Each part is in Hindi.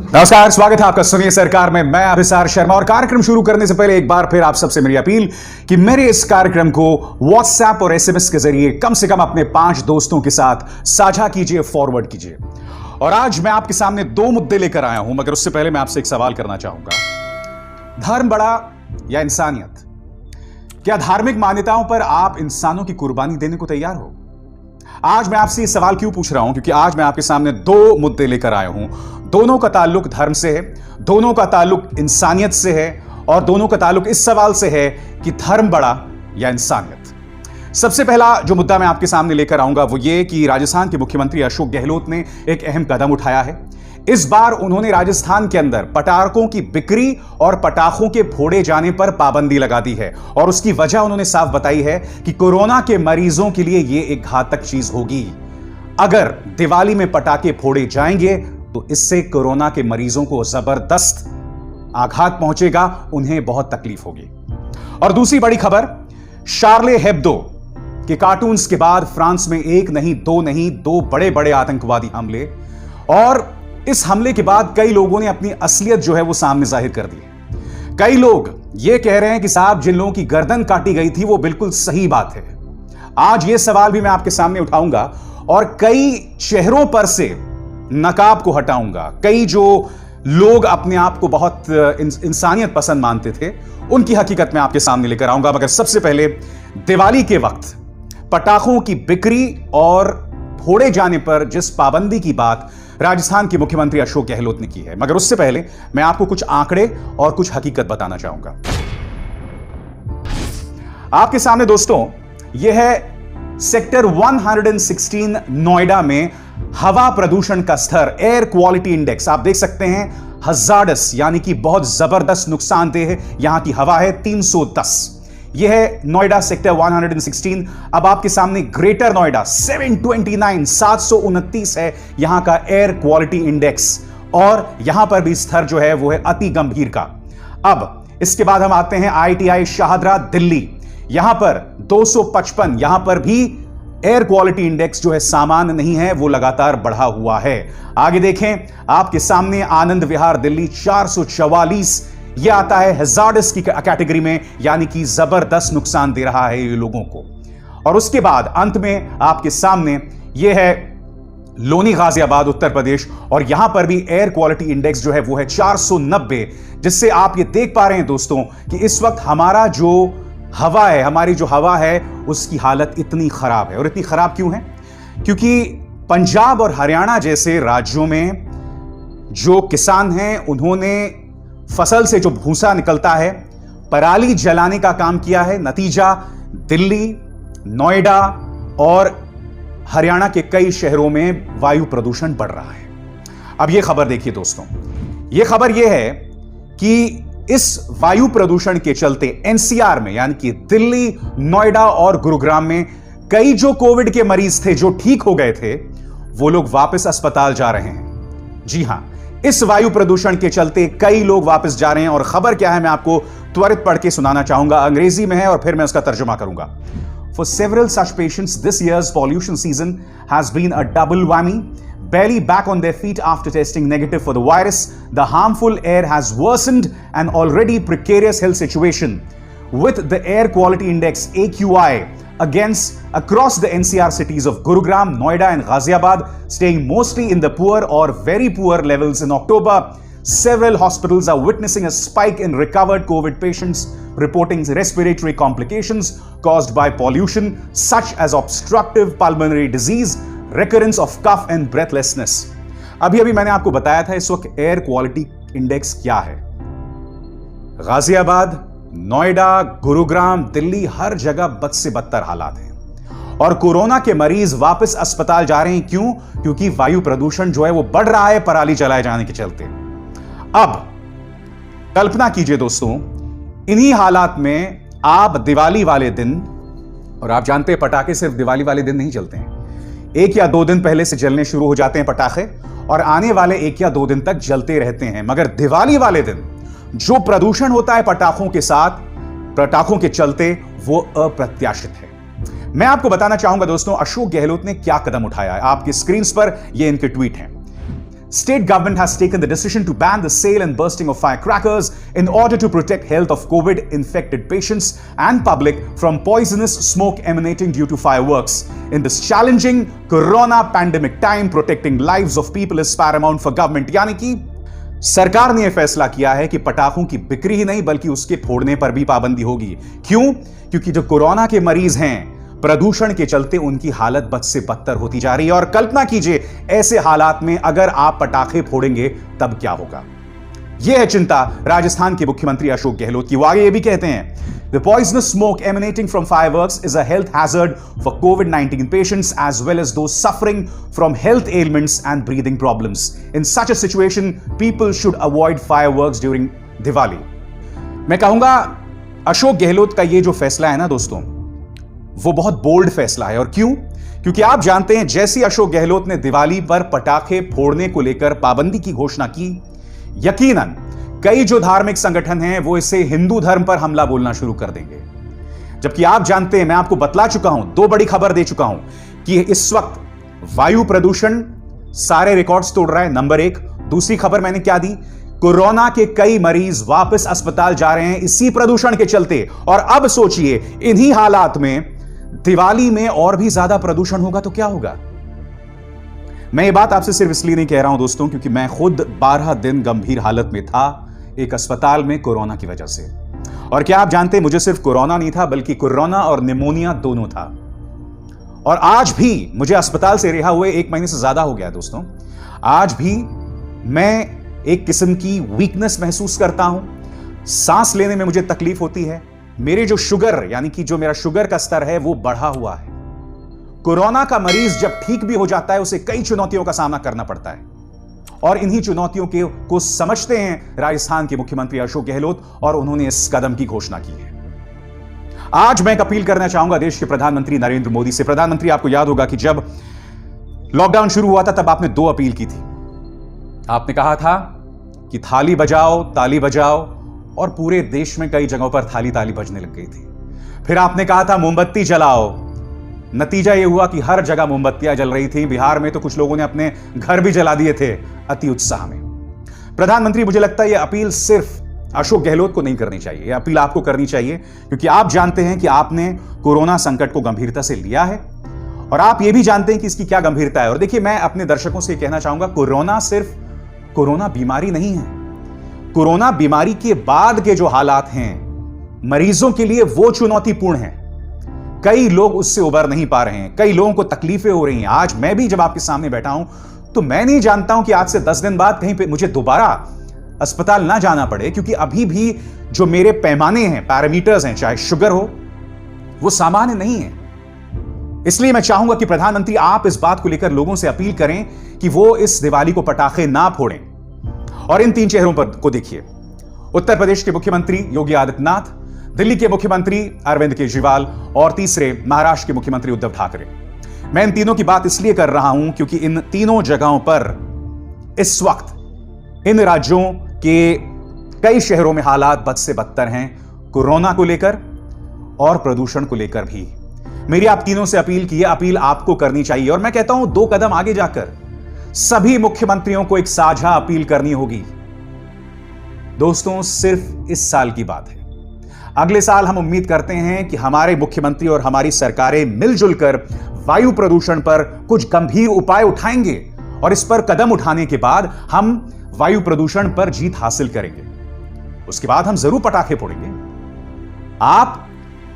नमस्कार, स्वागत है आपका सुनिए सरकार में। मैं अभिसार शर्मा और कार्यक्रम शुरू करने से पहले एक बार फिर आप सबसे मेरी अपील कि मेरे इस कार्यक्रम को व्हाट्सएप और एसएमएस के जरिए कम से कम अपने 5 दोस्तों के साथ साझा कीजिए, फॉरवर्ड कीजिए। और आज मैं आपके सामने 2 मुद्दे लेकर आया हूं, मगर उससे पहले मैं आपसे एक सवाल करना चाहूंगा। धर्म बड़ा या इंसानियत? क्या धार्मिक मान्यताओं पर आप इंसानों की कुर्बानी देने को तैयार हो? आज मैं आपसे ये सवाल क्यों पूछ रहा हूं, क्योंकि आज मैं आपके सामने 2 मुद्दे लेकर आया हूं। दोनों का ताल्लुक धर्म से है, दोनों का ताल्लुक इंसानियत से है और दोनों का ताल्लुक इस सवाल से है कि धर्म बड़ा या इंसानियत। सबसे पहला जो मुद्दा मैं आपके सामने लेकर आऊंगा वो ये कि राजस्थान के मुख्यमंत्री अशोक गहलोत ने एक अहम कदम उठाया है। इस बार उन्होंने राजस्थान के अंदर पटाखों की बिक्री और पटाखों के फोड़े जाने पर पाबंदी लगा दी है और उसकी वजह उन्होंने साफ बताई है कि कोरोना के मरीजों के लिए यह एक घातक चीज होगी। अगर दिवाली में पटाखे फोड़े जाएंगे तो इससे कोरोना के मरीजों को जबरदस्त आघात पहुंचेगा, उन्हें बहुत तकलीफ होगी। और दूसरी बड़ी खबर, शार्ले हेब्दो के कार्टून्स के बाद फ्रांस में एक नहीं, 2 नहीं, 2 बड़े बड़े आतंकवादी हमले, और इस हमले के बाद कई लोगों ने अपनी असलियत जो है वो सामने जाहिर कर दी है। कई लोग ये कह रहे हैं कि साहब, जिन लोगों की गर्दन काटी गई थी वो बिल्कुल सही बात है। आज ये सवाल भी मैं आपके सामने उठाऊंगा और कई चेहरों पर से नकाब को हटाऊंगा। कई जो लोग अपने आप को बहुत इंसानियत पसंद मानते थे, उनकी हकीकत में आपके सामने लेकर आऊंगा। मगर सबसे पहले, दिवाली के वक्त पटाखों की बिक्री और फोड़े जाने पर जिस पाबंदी की बात राजस्थान के मुख्यमंत्री अशोक गहलोत ने की है, मगर उससे पहले मैं आपको कुछ आंकड़े और कुछ हकीकत बताना चाहूंगा आपके सामने। दोस्तों, यह है सेक्टर 116 नोएडा में हवा प्रदूषण का स्तर, एयर क्वालिटी इंडेक्स। आप देख सकते हैं हजार्डस, यानी कि बहुत जबरदस्त नुकसानदेह है यहां की हवा है, 310। यह है नोएडा सेक्टर 116। अब आपके सामने ग्रेटर नोएडा 729, 729 है यहां का एयर क्वालिटी इंडेक्स, और यहां पर भी स्तर जो है वो है अति गंभीर का। अब इसके बाद हम आते हैं IIT शाहदरा दिल्ली, यहां पर 255, यहां पर भी एयर क्वालिटी इंडेक्स जो है सामान्य नहीं है, वो लगातार बढ़ा हुआ है। आगे देखें आपके सामने आनंद विहार दिल्ली 444, यह आता है हैजार्डस की कैटेगरी में, यानी कि जबरदस्त नुकसान दे रहा है ये लोगों को। और उसके बाद अंत में आपके सामने यह है लोनी गाजियाबाद उत्तर प्रदेश, और यहां पर भी एयर क्वालिटी इंडेक्स जो है वो है 490, जिससे आप ये देख पा रहे हैं दोस्तों कि इस वक्त हमारा जो हवा है, हमारी जो हवा है उसकी हालत इतनी खराब है। और इतनी खराब क्यों है? क्योंकि पंजाब और हरियाणा जैसे राज्यों में जो किसान हैं उन्होंने फसल से जो भूसा निकलता है पराली जलाने का काम किया है। नतीजा, दिल्ली, नोएडा और हरियाणा के कई शहरों में वायु प्रदूषण बढ़ रहा है। अब यह खबर देखिए दोस्तों, यह खबर यह है कि इस वायु प्रदूषण के चलते NCR में, यानी कि दिल्ली, नोएडा और गुरुग्राम में कई जो कोविड के मरीज थे जो ठीक हो गए थे, वो लोग वापस अस्पताल जा रहे हैं। जी हां, इस वायु प्रदूषण के चलते कई लोग वापस जा रहे हैं। और खबर क्या है मैं आपको त्वरित पढ़ के सुनाना चाहूंगा, अंग्रेजी में है और फिर मैं उसका तर्जुमा करूंगा। For several such patients, this year's pollution season has been a double whammy. Barely back on their feet after testing negative for the virus, the harmful air has worsened an already precarious health situation, with the air quality index AQI across the NCR cities of Gurugram, Noida and Ghaziabad staying mostly in the poor or very poor levels in October. Several hospitals are witnessing a spike in recovered COVID patients reporting respiratory complications caused by pollution such as obstructive pulmonary disease, recurrence of cough and breathlessness. अभी मैंने आपको बताया था इस वक्त एयर क्वालिटी इंडेक्स क्या है। गाजियाबाद, नोएडा, गुरुग्राम, दिल्ली, हर जगह बद से बदतर हालात हैं और कोरोना के मरीज वापस अस्पताल जा रहे हैं। क्यों? क्योंकि वायु प्रदूषण जो है वो बढ़ रहा है पराली जलाए जाने के चलते। अब कल्पना कीजिए दोस्तों, इन्हीं हालात में आप दिवाली वाले दिन, और आप जानते हैं पटाखे सिर्फ दिवाली वाले दिन नहीं चलते हैं, 1 या 2 दिन पहले से जलने शुरू हो जाते हैं पटाखे और आने वाले 1 या 2 दिन तक जलते रहते हैं। मगर दिवाली वाले दिन जो प्रदूषण होता है पटाखों के साथ, पटाखों के चलते, वो अप्रत्याशित है। मैं आपको बताना चाहूंगा दोस्तों, अशोक गहलोत ने क्या कदम उठाया है। आपकी स्क्रीन पर ये इनके ट्वीट हैं। State government has taken the decision to ban the sale and bursting of firecrackers in order to protect health of COVID-infected patients and public from poisonous smoke emanating due to fireworks. In this challenging corona pandemic time, protecting lives of people is paramount for government. यानी कि सरकार ने यह फैसला किया है कि पटाखों की बिक्री ही नहीं बल्कि उसके फोड़ने पर भी पाबंदी होगी। क्यों? क्योंकि जो कोरोना के मरीज हैं, प्रदूषण के चलते उनकी हालत बद से बदतर होती जा रही है। और कल्पना कीजिए ऐसे हालात में अगर आप पटाखे फोड़ेंगे तब क्या होगा। यह है चिंता राजस्थान के मुख्यमंत्री अशोक गहलोत की। वो आगे ये भी कहते हैं, The poisonous smoke emanating from fireworks is a health hazard for COVID-19 patients as well as those suffering from health ailments and breathing problems. In such a situation, people should avoid fireworks during Diwali. मैं कहूंगा अशोक गहलोत का ये जो फैसला है ना दोस्तों, वो बहुत बोल्ड फैसला है। और क्यों? क्योंकि आप जानते हैं जैसे अशोक गहलोत ने दिवाली पर पटाखे फोड़ने को लेकर पाबंदी की घोषणा की, यकीनन कई जो धार्मिक संगठन हैं वो इसे हिंदू धर्म पर हमला बोलना शुरू कर देंगे। जबकि आप जानते हैं, मैं आपको बतला चुका हूं, दो बड़ी खबर दे चुका हूं कि इस वक्त वायु प्रदूषण सारे रिकॉर्ड्स तोड़ रहा है, नंबर एक। दूसरी खबर मैंने क्या दी? कोरोना के कई मरीज वापस अस्पताल जा रहे हैं इसी प्रदूषण के चलते। और अब सोचिए इन्हीं हालात में दिवाली में और भी ज्यादा प्रदूषण होगा तो क्या होगा। मैं ये बात आपसे सिर्फ इसलिए नहीं कह रहा हूं दोस्तों क्योंकि मैं खुद 12 दिन गंभीर हालत में था एक अस्पताल में कोरोना की वजह से। और क्या आप जानते हैं, मुझे सिर्फ कोरोना नहीं था बल्कि कोरोना और निमोनिया दोनों था। और आज भी मुझे अस्पताल से रिहा हुए 1 महीने से ज्यादा हो गया दोस्तों। आज भी मैं एक किस्म की वीकनेस महसूस करता हूं, सांस लेने में मुझे तकलीफ होती है, मेरे जो शुगर यानी कि जो मेरा शुगर का स्तर है वो बढ़ा हुआ है। कोरोना का मरीज जब ठीक भी हो जाता है उसे कई चुनौतियों का सामना करना पड़ता है। और इन्हीं चुनौतियों को समझते हैं राजस्थान के मुख्यमंत्री अशोक गहलोत और उन्होंने इस कदम की घोषणा की है। आज मैं एक अपील करना चाहूंगा देश के प्रधानमंत्री नरेंद्र मोदी से। प्रधानमंत्री, आपको याद होगा कि जब लॉकडाउन शुरू हुआ था तब आपने 2 अपील की थी। आपने कहा था कि थाली बजाओ ताली बजाओ, और पूरे देश में कई जगहों पर थाली ताली बजने लग गई थी। फिर आपने कहा था मोमबत्ती जलाओ, नतीजा यह हुआ कि हर जगह मोमबत्तियां जल रही थी। बिहार में तो कुछ लोगों ने अपने घर भी जला दिए थे अति उत्साह में। प्रधानमंत्री, मुझे लगता है यह अपील सिर्फ अशोक गहलोत को नहीं करनी चाहिए, यह अपील आपको करनी चाहिए क्योंकि आप जानते हैं कि आपने कोरोना संकट को गंभीरता से लिया है और आप यह भी जानते हैं कि इसकी क्या गंभीरता है। और देखिए, मैं अपने दर्शकों से कहना चाहूंगा, कोरोना सिर्फ कोरोना बीमारी नहीं है। कोरोना बीमारी के बाद के जो हालात हैं मरीजों के लिए वो चुनौतीपूर्ण हैं। कई लोग उससे उबर नहीं पा रहे हैं, कई लोगों को तकलीफें हो रही हैं। आज मैं भी जब आपके सामने बैठा हूं तो मैं नहीं जानता हूं कि आज से 10 दिन बाद कहीं पे मुझे दोबारा अस्पताल ना जाना पड़े, क्योंकि अभी भी जो मेरे पैमाने हैं, पैरामीटर्स हैं, चाहे शुगर हो, वो सामान्य नहीं है। इसलिए मैं चाहूंगा कि प्रधानमंत्री आप इस बात को लेकर लोगों से अपील करें कि वो इस दिवाली को पटाखे ना फोड़ें। और इन 3 चेहरों पर को देखिए, उत्तर प्रदेश के मुख्यमंत्री योगी आदित्यनाथ, दिल्ली के मुख्यमंत्री अरविंद केजरीवाल और तीसरे महाराष्ट्र के मुख्यमंत्री उद्धव ठाकरे। मैं इन तीनों की बात इसलिए कर रहा हूं क्योंकि इन तीनों जगहों पर इस वक्त इन राज्यों के कई शहरों में हालात बद से बदतर हैं, कोरोना को लेकर और प्रदूषण को लेकर भी। मेरी आप तीनों से अपील की है, अपील आपको करनी चाहिए। और मैं कहता हूं 2 कदम आगे जाकर सभी मुख्यमंत्रियों को एक साझा अपील करनी होगी। दोस्तों, सिर्फ इस साल की बात है, अगले साल हम उम्मीद करते हैं कि हमारे मुख्यमंत्री और हमारी सरकारें मिलजुल कर वायु प्रदूषण पर कुछ गंभीर उपाय उठाएंगे और इस पर कदम उठाने के बाद हम वायु प्रदूषण पर जीत हासिल करेंगे। उसके बाद हम जरूर पटाखे फोड़ेंगे। आप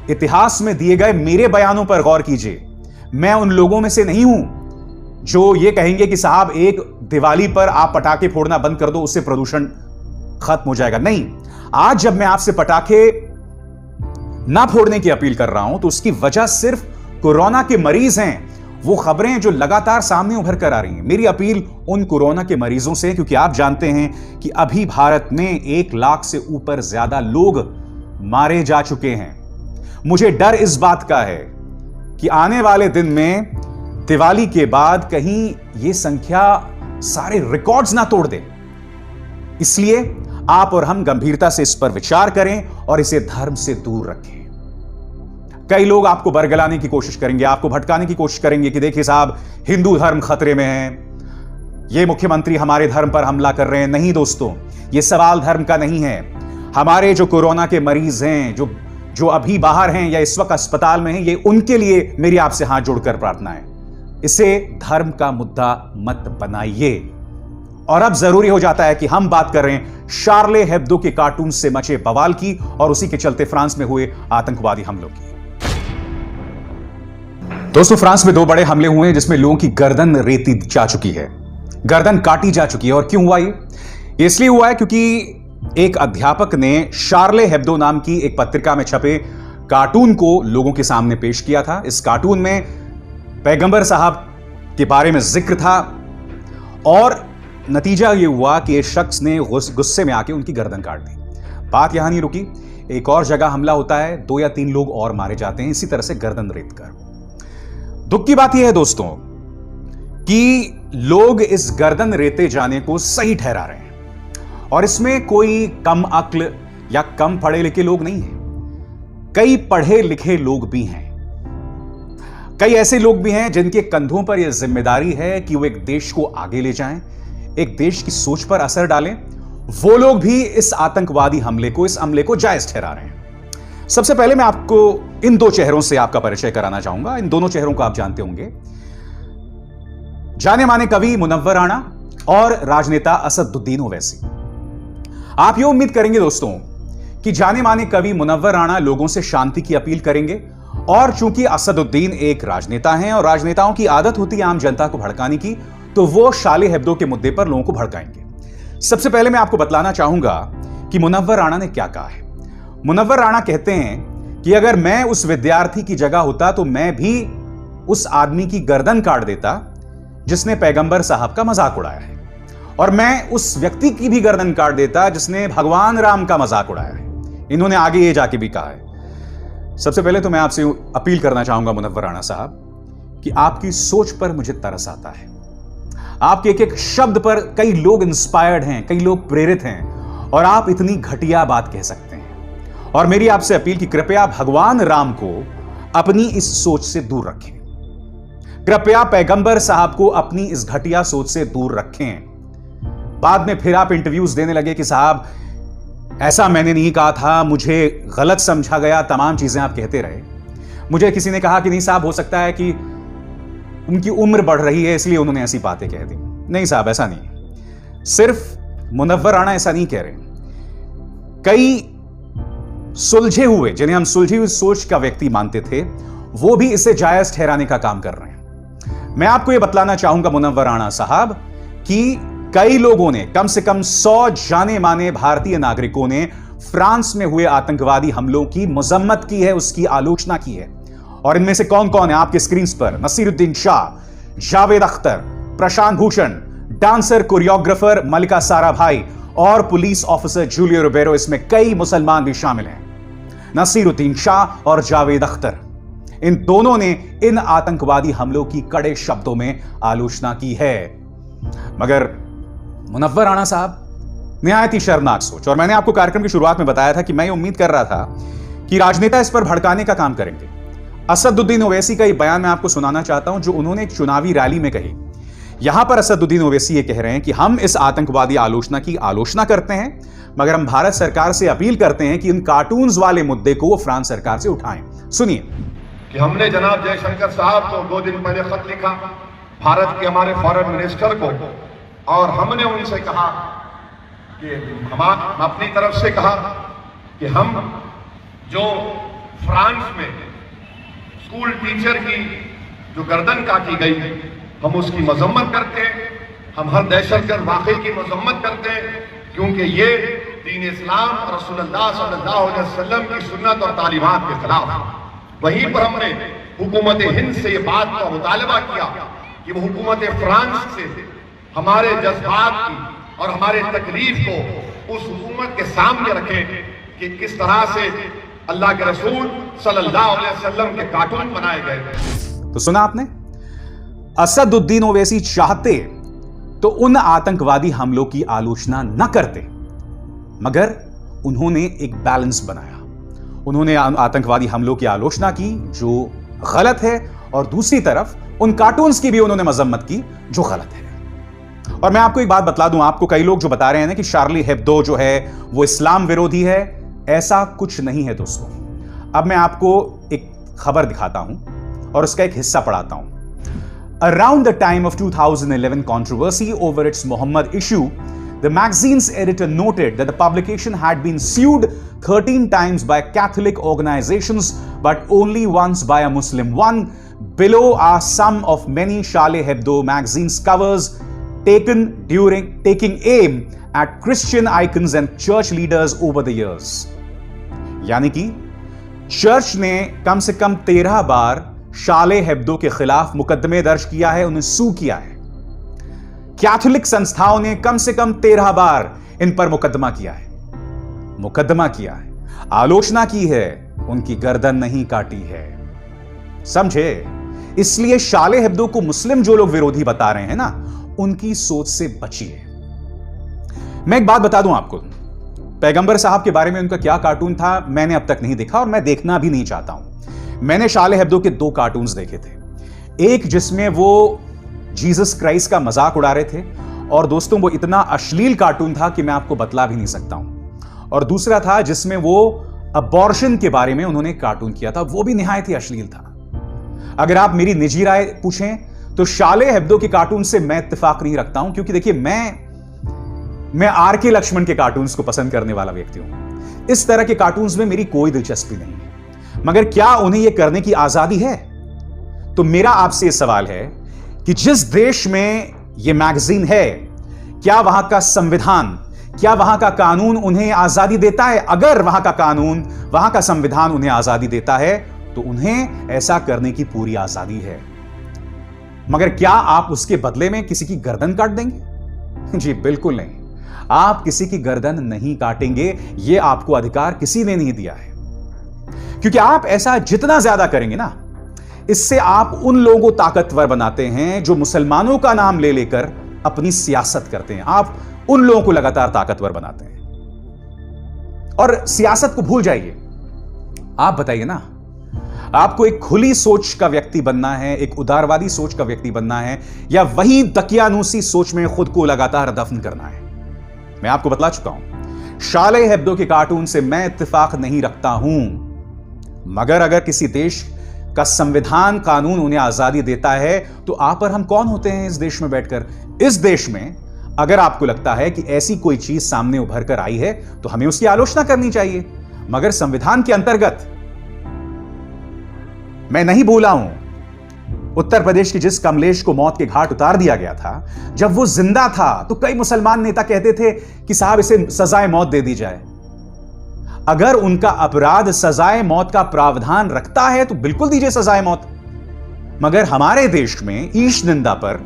इतिहास में दिए गए मेरे बयानों पर गौर कीजिए। मैं उन लोगों में से नहीं हूं जो ये कहेंगे कि साहब एक दिवाली पर आप पटाखे फोड़ना बंद कर दो, उससे प्रदूषण खत्म हो जाएगा। नहीं, आज जब मैं आपसे पटाखे ना फोड़ने की अपील कर रहा हूं तो उसकी वजह सिर्फ कोरोना के मरीज हैं, वो खबरें जो लगातार सामने उभर कर आ रही हैं। मेरी अपील उन कोरोना के मरीजों से, क्योंकि आप जानते हैं कि अभी भारत में 1 लाख से ऊपर ज्यादा लोग मारे जा चुके हैं। मुझे डर इस बात का है कि आने वाले दिन में दिवाली के बाद कहीं यह संख्या सारे रिकॉर्ड्स ना तोड़ दे। इसलिए आप और हम गंभीरता से इस पर विचार करें और इसे धर्म से दूर रखें। कई लोग आपको बरगलाने की कोशिश करेंगे, आपको भटकाने की कोशिश करेंगे कि देखिए साहब, हिंदू धर्म खतरे में है, ये मुख्यमंत्री हमारे धर्म पर हमला कर रहे हैं। नहीं दोस्तों, ये सवाल धर्म का नहीं है। हमारे जो कोरोना के मरीज हैं, जो अभी बाहर हैं या इस वक्त अस्पताल में हैं, ये उनके लिए मेरी आपसे हाथ जोड़कर प्रार्थना है। इसे धर्म का मुद्दा मत बनाइए। और अब जरूरी हो जाता है कि हम बात कर रहे हैं शार्ले हेब्दो के कार्टून से मचे बवाल की और उसी के चलते फ्रांस में हुए आतंकवादी हमलों की। दोस्तों, फ्रांस में 2 बड़े हमले हुए हैं जिसमें लोगों की गर्दन रेती जा चुकी है, गर्दन काटी जा चुकी है। और क्यों हुआ ये? इसलिए हुआ है क्योंकि एक अध्यापक ने शार्ले हेब्दो नाम की एक पत्रिका में छपे कार्टून को लोगों के सामने पेश किया था। इस कार्टून में पैगंबर साहब के बारे में जिक्र था और नतीजा यह हुआ कि एक शख्स ने गुस्से में आके उनकी गर्दन काट दी। बात यहां नहीं रुकी, एक और जगह हमला होता है, 2 या 3 लोग और मारे जाते हैं इसी तरह से गर्दन रेत कर। दुख की बात यह है दोस्तों कि लोग इस गर्दन रेते जाने को सही ठहरा रहे हैं और इसमें कोई कम अक्ल या कम पढ़े लिखे लोग नहीं हैं। कई पढ़े लिखे लोग भी हैं, कई ऐसे लोग भी हैं जिनके कंधों पर यह जिम्मेदारी है कि वो एक देश को आगे ले जाएं, एक देश की सोच पर असर डालें। वो लोग भी इस आतंकवादी हमले को, इस हमले को जायज ठहरा रहे हैं। सबसे पहले मैं आपको इन 2 चेहरों से आपका परिचय कराना चाहूंगा। इन दोनों चेहरों को आप जानते होंगे, जाने माने कवि मुनव्वर राणा और राजनेता असदुद्दीन ओवैसी। आप ये उम्मीद करेंगे दोस्तों कि जाने माने कवि मुनव्वर राणा लोगों से शांति की अपील करेंगे और चूंकि असदुद्दीन एक राजनेता हैं और राजनेताओं की आदत होती है आम जनता को भड़काने की, तो वो शार्ले हेब्दो के मुद्दे पर लोगों को भड़काएंगे। सबसे पहले मैं आपको बतलाना चाहूंगा कि मुनव्वर राणा ने क्या कहा है। मुनव्वर राणा कहते हैं कि अगर मैं उस विद्यार्थी की जगह होता तो मैं भी उस आदमी की गर्दन काट देता जिसने पैगंबर साहब का मजाक उड़ाया है, और मैं उस व्यक्ति की भी गर्दन काट देता जिसने भगवान राम का मजाक उड़ाया है। इन्होंने आगे ये जाके भी कहा है। सबसे पहले तो मैं आपसे अपील करना चाहूंगा मुनव्वर राणा साहब कि आपकी सोच पर मुझे तरस आता है। आपके एक एक शब्द पर कई लोग इंस्पायर्ड हैं, कई लोग प्रेरित हैं और आप इतनी घटिया बात कह सकते हैं। और मेरी आपसे अपील कि कृपया भगवान राम को अपनी इस सोच से दूर रखें। कृपया पैगंबर साहब को अपनी इस घटिया सोच से दूर रखें। बाद में फिर आप इंटरव्यूज देने लगे कि साहब ऐसा मैंने नहीं कहा था, मुझे गलत समझा गया, तमाम चीजें आप कहते रहे। मुझे किसी ने कहा कि नहीं साहब, हो सकता है कि उनकी उम्र बढ़ रही है इसलिए उन्होंने ऐसी बातें कह दी। नहीं साहब, ऐसा नहीं। सिर्फ मुनव्वर राणा ऐसा नहीं कह रहे। कई सुलझे हुए, जिन्हें हम सुलझी हुई सोच का व्यक्ति मानते थे, वो भी इसे जायज ठहराने का काम कर रहे हैं। मैं आपको यह बतलाना चाहूंगा मुनव्वर राणा साहब कि कई लोगों ने, कम से कम 100 जाने माने भारतीय नागरिकों ने फ्रांस में हुए आतंकवादी हमलों की मजम्मत की है, उसकी आलोचना की है। और इनमें से कौन कौन है आपके स्क्रीन पर? नसीरुद्दीन शाह, जावेद अख्तर, प्रशांत भूषण, डांसर कोरियोग्राफर मलिका साराभाई और पुलिस ऑफिसर जूलियो रिबेरो, इसमें कई मुसलमान भी शामिल हैं। नसीरुद्दीन शाह और जावेद अख्तर, इन दोनों ने इन आतंकवादी हमलों की कड़े शब्दों में आलोचना की है। मगर मुनव्वर राणा साहब, निहायत ही शर्मनाक सोच। और मैंने आपको कार्यक्रम की शुरुआत में बताया था कि मैं ये उम्मीद कर रहा था कि राजनेता इस पर भड़काने का काम करेंगे। असदुद्दीन ओवैसी का एक बयान मैं आपको सुनाना चाहता हूं जो उन्होंने एक चुनावी रैली में कही। यहां पर असदुद्दीन ओवैसी ये कह रहे हैं कि हम इस आतंकवादी आलोचना की आलोचना करते हैं, मगर हम भारत सरकार से अपील करते हैं कि इन कार्टून्स वाले मुद्दे को वो फ्रांस सरकार से उठाएं। सुनिए। कि हमने जनाब जयशंकर साहब को 2 दिन पहले खत लिखा, भारत के हमारे फॉरेन मिनिस्टर को, और हमने उनसे कहा कि हम अपनी तरफ से कहा कि हम जो फ्रांस में स्कूल टीचर की जो गर्दन काटी गई, हम उसकी मजम्मत करते हैं। हम हर दहशतगर्द वाक़े की मजम्मत करते हैं, क्योंकि ये दीन इस्लाम और रसूलुल्लाह सल्लल्लाहु अलैहि वसल्लम की सुन्नत और तालीमात के खिलाफ। वहीं पर हमने हुकूमत हिंद से ये बात का मुतालबा किया कि वो हुकूमत फ्रांस से हमारे जज्बात की और हमारे तकलीफ को उस हुकूमत के सामने रखें कि किस तरह से अल्लाह के रसूल सल्लल्लाहु अलैहि वसल्लम के कार्टून बनाए गए। तो सुना आपने, असदुद्दीन ओवैसी चाहते तो उन आतंकवादी हमलों की आलोचना न करते, मगर उन्होंने एक बैलेंस बनाया। उन्होंने आतंकवादी हमलों की आलोचना की जो गलत है, और दूसरी तरफ उन कार्टून्स की भी उन्होंने मजम्मत की जो गलत है। और मैं आपको एक बात बतला दूं, आपको कई लोग जो बता रहे हैं ना कि शार्ली हेब्दो जो है वो इस्लाम विरोधी है, ऐसा कुछ नहीं है दोस्तों। अब मैं आपको एक खबर दिखाता हूं और उसका एक हिस्सा पढ़ाता हूं। Around the time of 2011 controversy over its Muhammad issue, the magazine's editor noted that the publication had been sued 13 times by Catholic organizations but only once by a Muslim one. Below are some of many Charlie Hebdo magazine's covers taking aim at Christian icons and church leaders over the years. यानी कि चर्च ने कम से कम 13 बार शार्ली हेब्दो के खिलाफ मुकदमे दर्ज किया है, उन्हें सू किया है। कैथोलिक संस्थाओं ने कम से कम 13 बार इन पर मुकदमा किया है, आलोचना की है, उनकी गर्दन नहीं काटी है। समझे? इसलिए शार्ली हेब्दो को मुस्लिम जो लोग विरोधी बता रहे हैं ना, उनकी सोच से बचिए। मैं एक बात बता दूं आपको, पैगंबर साहब के बारे में उनका क्या कार्टून था मैंने अब तक नहीं देखा और मैं देखना भी नहीं चाहता हूं। मैंने शार्ली हेब्दो के 2 कार्टून्स देखे थे, एक जिसमें वो जीसस क्राइस्ट का मजाक उड़ा रहे थे और दोस्तों वो इतना अश्लील कार्टून था कि मैं आपको बतला भी नहीं सकता हूं, और दूसरा था जिसमें वो अबॉर्शन के बारे में उन्होंने कार्टून किया था, वो भी निहायत ही अश्लील था। अगर आप मेरी निजी राय पूछें तो शार्ली हेब्दो के कार्टून से मैं इत्तेफाक नहीं रखता हूं, क्योंकि देखिए मैं आर.के. लक्ष्मण के कार्टून्स को पसंद करने वाला व्यक्ति हूं। इस तरह के कार्टून्स में मेरी कोई दिलचस्पी नहीं है, मगर क्या उन्हें यह करने की आजादी है? तो मेरा आपसे यह सवाल है कि जिस देश में यह मैगजीन है, क्या वहां का संविधान, क्या वहां का कानून उन्हें आजादी देता है? अगर वहां का कानून, वहां का संविधान उन्हें आजादी देता है तो उन्हें ऐसा करने की पूरी आजादी है, मगर क्या आप उसके बदले में किसी की गर्दन काट देंगे? जी बिल्कुल नहीं, आप किसी की गर्दन नहीं काटेंगे, यह आपको अधिकार किसी ने नहीं दिया है। क्योंकि आप ऐसा जितना ज्यादा करेंगे ना, इससे आप उन लोगों को ताकतवर बनाते हैं जो मुसलमानों का नाम ले लेकर अपनी सियासत करते हैं। आप उन लोगों को लगातार ताकतवर बनाते हैं और सियासत को भूल जाइए। आप बताइए ना, आपको एक खुली सोच का व्यक्ति बनना है, एक उदारवादी सोच का व्यक्ति बनना है, या वही दकियानूसी सोच में खुद को लगातार दफन करना है? मैं आपको बतला चुका हूं, शार्ली हेब्दो के कार्टून से मैं इत्तेफाक नहीं रखता हूं, मगर अगर किसी देश का संविधान, कानून उन्हें आजादी देता है तो आप और हम कौन होते हैं इस देश में बैठकर? इस देश में अगर आपको लगता है कि ऐसी कोई चीज सामने उभर कर आई है तो हमें उसकी आलोचना करनी चाहिए, मगर संविधान के अंतर्गत। मैं नहीं भूला हूं उत्तर प्रदेश के जिस कमलेश को मौत के घाट उतार दिया गया था, जब वो जिंदा था तो कई मुसलमान नेता कहते थे कि साहब इसे सजाए मौत दे दी जाए। अगर उनका अपराध सजाए मौत का प्रावधान रखता है तो बिल्कुल दीजिए सजाए मौत, मगर हमारे देश में ईश निंदा पर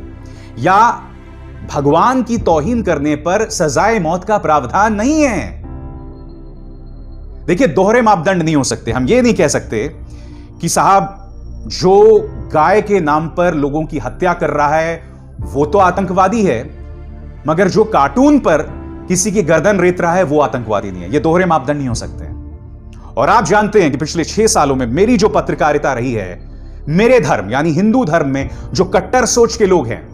या भगवान की तौहीन करने पर सजाए मौत का प्रावधान नहीं है। देखिए, दोहरे मापदंड नहीं हो सकते। हम ये नहीं कह सकते कि साहब जो गाय के नाम पर लोगों की हत्या कर रहा है वो तो आतंकवादी है, मगर जो कार्टून पर किसी की गर्दन रेत रहा है वो आतंकवादी नहीं है। ये दोहरे मापदंड नहीं हो सकते। और आप जानते हैं कि पिछले 6 सालों में मेरी जो पत्रकारिता रही है, मेरे धर्म यानी हिंदू धर्म में जो कट्टर सोच के लोग हैं,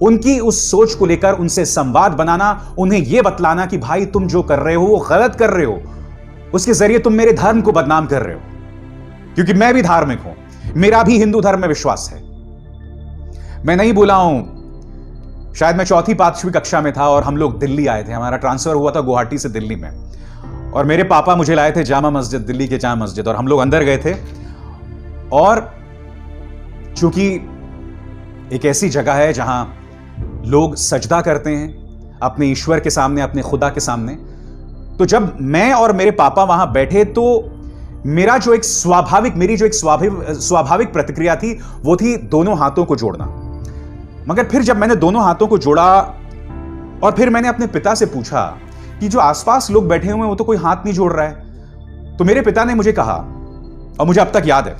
उनकी उस सोच को लेकर उनसे संवाद बनाना, उन्हें यह बतलाना कि भाई तुम जो कर रहे हो वो गलत कर रहे हो, उसके जरिए तुम मेरे धर्म को बदनाम कर रहे हो। क्योंकि मैं भी धार्मिक हूं, मेरा भी हिंदू धर्म में विश्वास है। मैं नहीं बोला हूं, शायद मैं 4th-5वीं कक्षा में था और हम लोग दिल्ली आए थे। हमारा ट्रांसफर हुआ था गुवाहाटी से दिल्ली में, और मेरे पापा मुझे लाए थे जामा मस्जिद, दिल्ली के जामा मस्जिद, और हम लोग अंदर गए थे। और चूंकि एक ऐसी जगह है जहां लोग सजदा करते हैं अपने ईश्वर के सामने, अपने खुदा के सामने, तो जब मैं और मेरे पापा वहां बैठे तो मेरी जो एक स्वाभाविक प्रतिक्रिया थी वो थी दोनों हाथों को जोड़ना। मगर फिर जब मैंने दोनों हाथों को जोड़ा और फिर मैंने अपने पिता से पूछा कि जो आसपास लोग बैठे हुए हैं वो तो कोई हाथ नहीं जोड़ रहा है, तो मेरे पिता ने मुझे कहा, और मुझे अब तक याद है,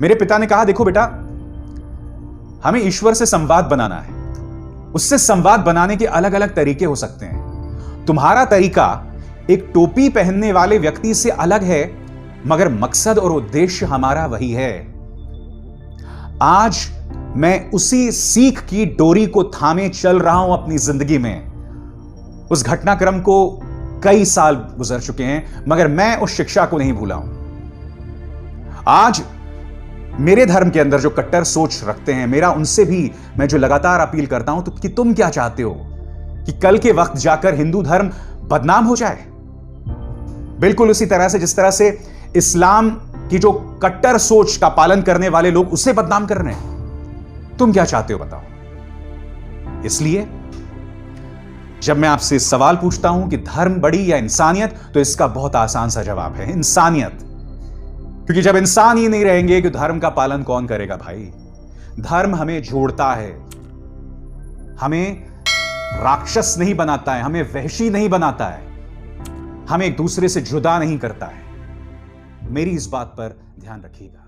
मेरे पिता ने कहा, देखो बेटा, हमें ईश्वर से संवाद बनाना है। उससे संवाद बनाने के अलग अलग तरीके हो सकते हैं। तुम्हारा तरीका एक टोपी पहनने वाले व्यक्ति से अलग है, मगर मकसद और उद्देश्य हमारा वही है। आज मैं उसी सीख की डोरी को थामे चल रहा हूं अपनी जिंदगी में। उस घटनाक्रम को कई साल गुजर चुके हैं, मगर मैं उस शिक्षा को नहीं भूला हूं। आज मेरे धर्म के अंदर जो कट्टर सोच रखते हैं, मेरा उनसे भी मैं जो लगातार अपील करता हूं, तो कि तुम क्या चाहते हो कि कल के वक्त जाकर हिंदू धर्म बदनाम हो जाए? बिल्कुल उसी तरह से जिस तरह से इस्लाम की जो कट्टर सोच का पालन करने वाले लोग उसे बदनाम कर रहे हैं। तुम क्या चाहते हो बताओ। इसलिए जब मैं आपसे सवाल पूछता हूं कि धर्म बड़ी या इंसानियत, तो इसका बहुत आसान सा जवाब है इंसानियत। क्योंकि जब इंसान ही नहीं रहेंगे कि धर्म का पालन कौन करेगा भाई? धर्म हमें जोड़ता है, हमें राक्षस नहीं बनाता है, हमें वहशी नहीं बनाता है, हमें एक दूसरे से जुदा नहीं करता है। मेरी इस बात पर ध्यान रखिएगा।